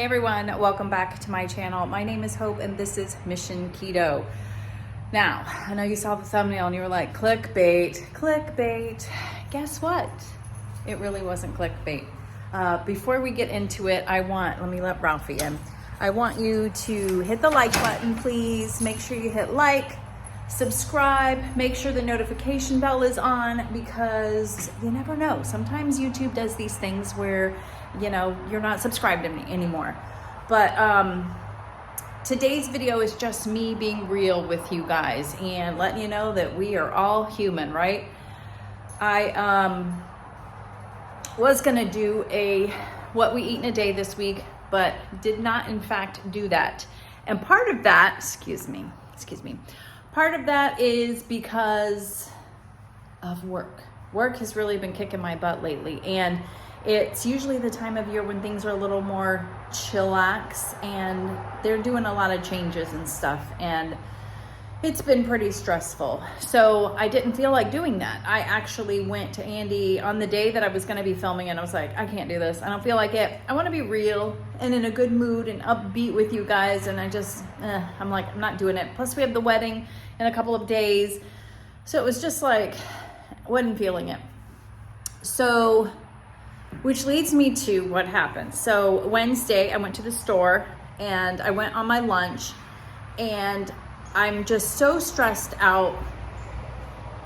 Hey everyone, welcome back to my channel. My name is Hope and this is Mission Keto. Now, I know you saw the thumbnail and you were like, clickbait, clickbait. Guess what? It really wasn't clickbait. Before we get into it, let me let Ralphie in. I want you to hit the like button, please. Make sure you hit like, subscribe, make sure the notification bell is on because you never know. Sometimes YouTube does these things where you're not subscribed to me anymore. But today's video is just me being real with you guys and letting you know that we are all human, right? I was gonna do a what we eat in a day this week, but did not in fact do that. And part of that, excuse me, part of that is because of work. Work has really been kicking my butt lately, and it's usually the time of year when things are a little more chillax and they're doing a lot of changes and stuff, and it's been pretty stressful. So I didn't feel like doing that. I actually went to Andy on the day that I was going to be filming and I was like, I can't do this. I don't feel like it. I want to be real and in a good mood and upbeat with you guys, and I'm like, I'm not doing it. Plus we have the wedding in a couple of days. So it was just like, wasn't feeling it. So which leads me to what happened. So Wednesday, I went to the store and I went on my lunch, and I'm just so stressed out.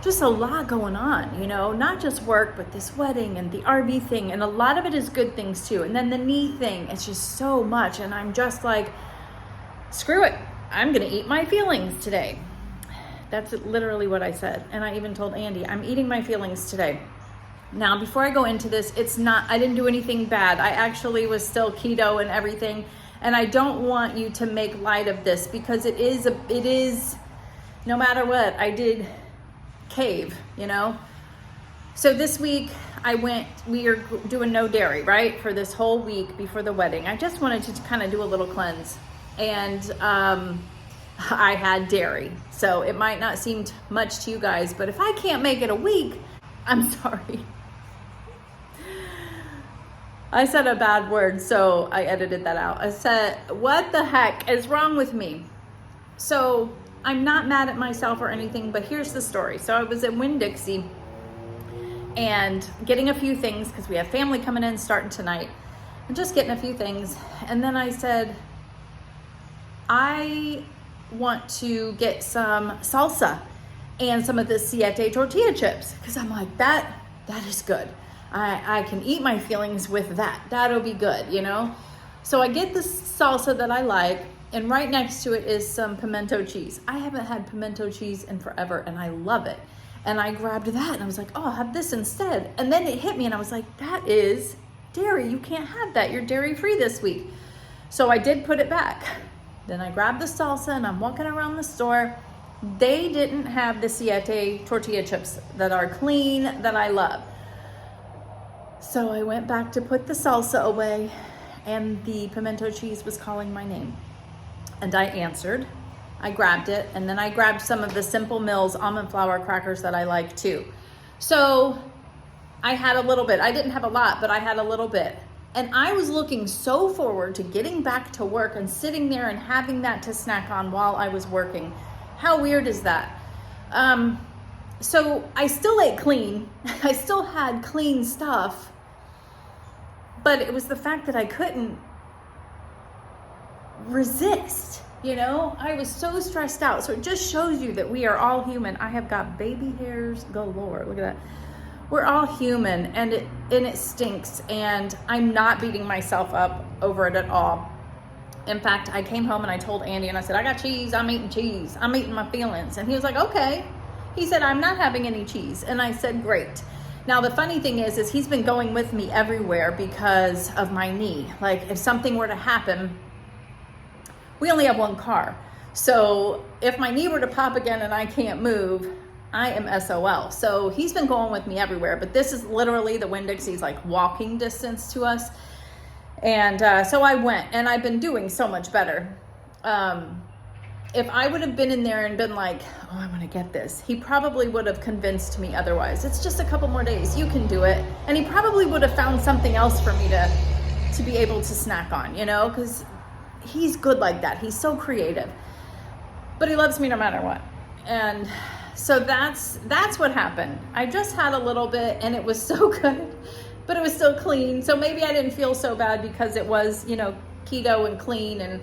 Just a lot going on, not just work, but this wedding and the RV thing. And a lot of it is good things too. And then the knee thing, it's just so much. And I'm just like, screw it. I'm going to eat my feelings today. That's literally what I said. And I even told Andy, I'm eating my feelings today. Now, before I go into this, I didn't do anything bad. I actually was still keto and everything. And I don't want you to make light of this because it is, no matter what, I did cave, So this week we are doing no dairy, right? For this whole week before the wedding. I just wanted to kind of do a little cleanse. And I had dairy. So it might not seem much to you guys, but if I can't make it a week, I'm sorry. I said a bad word, so I edited that out. I said, what the heck is wrong with me? So I'm not mad at myself or anything, but here's the story. So I was at Winn-Dixie and getting a few things because we have family coming in starting tonight, and just getting a few things. And then I said, I want to get some salsa and some of the siete tortilla chips, because I'm like, that is good. I can eat my feelings with that. That'll be good, So I get the salsa that I like, and right next to it is some pimento cheese. I haven't had pimento cheese in forever, and I love it. And I grabbed that, and I was like, oh, I'll have this instead. And then it hit me, and I was like, that is dairy. You can't have that. You're dairy-free this week. So I did put it back. Then I grabbed the salsa, and I'm walking around the store. They didn't have the siete tortilla chips that are clean, that I love. So I went back to put the salsa away, and the pimento cheese was calling my name. And I answered. I grabbed it, and then I grabbed some of the Simple Mills almond flour crackers that I like too. So I had a little bit. I didn't have a lot, but I had a little bit. And I was looking so forward to getting back to work and sitting there and having that to snack on while I was working. How weird is that? So I still ate clean. I still had clean stuff, but it was the fact that I couldn't resist, I was so stressed out. So it just shows you that we are all human. I have got baby hairs galore. Look at that. We're all human, and it stinks, and I'm not beating myself up over it at all. In fact, I came home and I told Andy, and I said, I got cheese. I'm eating cheese. I'm eating my feelings. And he was like, okay. He said, I'm not having any cheese. And I said, great. Now, the funny thing is he's been going with me everywhere because of my knee. Like, if something were to happen, we only have one car. So if my knee were to pop again and I can't move, I am SOL. So he's been going with me everywhere. But this is literally the Winn-Dixie's like walking distance to us. And so I went, and I've been doing so much better. If I would have been in there and been like, oh, I want to get this, he probably would have convinced me otherwise. It's just a couple more days. You can do it. And he probably would have found something else for me to be able to snack on, you know, because he's good like that. He's so creative, but he loves me no matter what. And so that's what happened. I just had a little bit and it was so good, but it was still clean. So maybe I didn't feel so bad because it was, you know, keto and clean and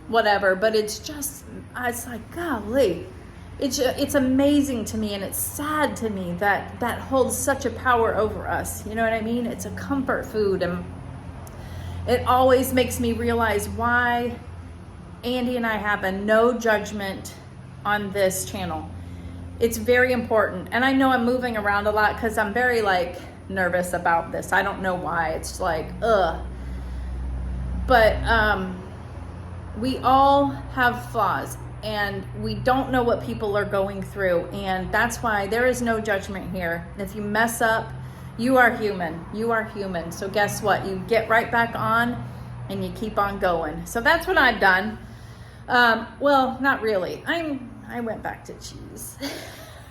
whatever, but it's like, golly, it's amazing to me, and it's sad to me that holds such a power over us. You know what I mean? It's a comfort food, and it always makes me realize why Andy and I have a no judgment on this channel. It's very important. And I know I'm moving around a lot because I'm very like nervous about this. I don't know why. It's like, ugh. But we all have flaws, and we don't know what people are going through. And that's why there is no judgment here. If you mess up, you are human. You are human. So guess what? You get right back on and you keep on going. So that's what I've done. Well, not really. I went back to cheese.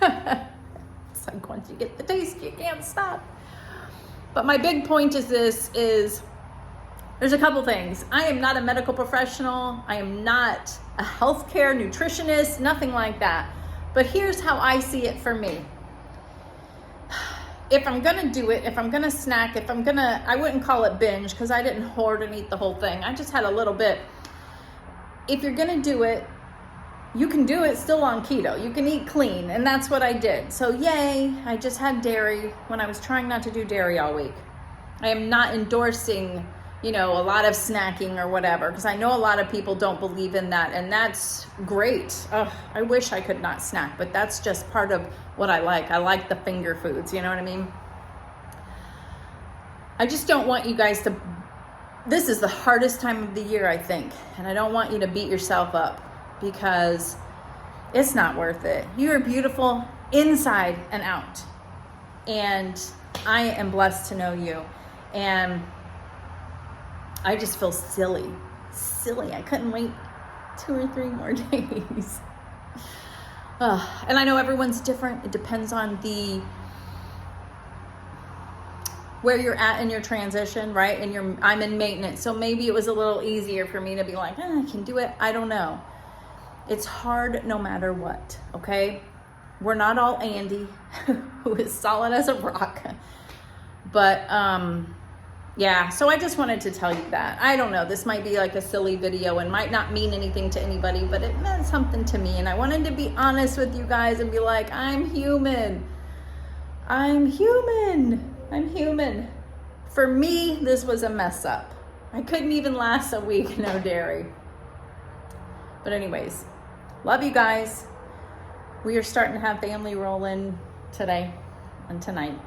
It's like once you get the taste, you can't stop. But my big point is there's a couple things. I am not a medical professional. I am not a healthcare nutritionist, nothing like that. But here's how I see it for me. If I'm gonna do it, if I'm gonna snack, I wouldn't call it binge because I didn't hoard and eat the whole thing. I just had a little bit. If you're gonna do it, you can do it still on keto. You can eat clean, and that's what I did. So yay, I just had dairy when I was trying not to do dairy all week. I am not endorsing, you know, a lot of snacking or whatever, because I know a lot of people don't believe in that, and that's great. I wish I could not snack, but that's just part of what I like. I like the finger foods, you know what I mean? I just don't want you guys to, this is the hardest time of the year, I think, and I don't want you to beat yourself up because it's not worth it. You are beautiful inside and out, and I am blessed to know you, and I just feel silly. I couldn't wait 2 or 3 more days. And I know everyone's different. It depends on where you're at in your transition, right? And I'm in maintenance. So maybe it was a little easier for me to be like, I can do it. I don't know. It's hard no matter what, okay? We're not all Andy, who is solid as a rock. But, yeah, so I just wanted to tell you that. I don't know, this might be like a silly video and might not mean anything to anybody, but it meant something to me. And I wanted to be honest with you guys and be like, I'm human. For me, this was a mess up. I couldn't even last a week, no dairy. But anyways, love you guys. We are starting to have family roll in today and tonight.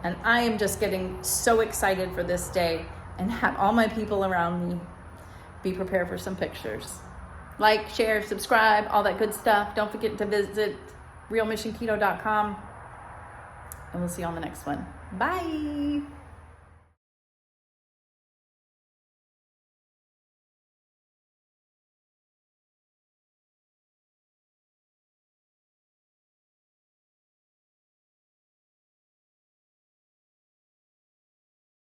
And I am just getting so excited for this day and have all my people around me. Be prepared for some pictures. Like, share, subscribe, all that good stuff. Don't forget to visit realmissionketo.com. And we'll see you on the next one. Bye.